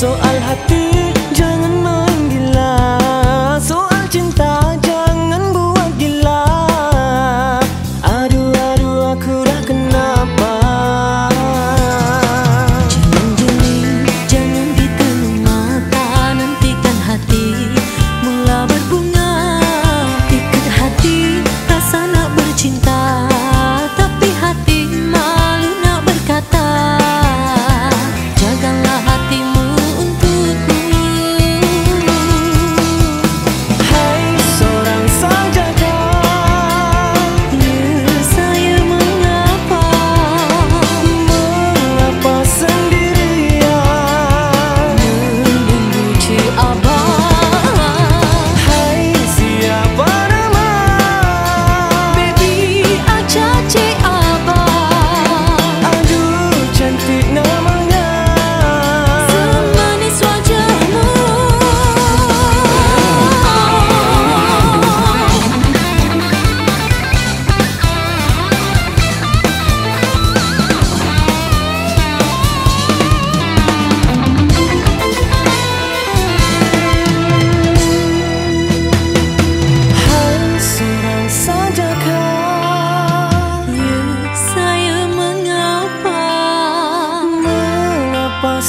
Soal hati jangan main gila, soal cinta jangan buat gila. Aduh aduh aku dah kenapa. Jangan jeli, jangan ditelan mata, nantikan hati mula berbunga. Ikat hati rasa nak bercinta, tapi hati malu nak berkata. Jagalah hatimu untukku. Hai seorang sajakah, Ya saya mengapa, mengapa sendirian membenci abang. Hai siapa nama, Baby acace abang, aduh cantik namanya. semanis wajahmu. Hai seorang sajakah, Ya saya mengapa, mengapa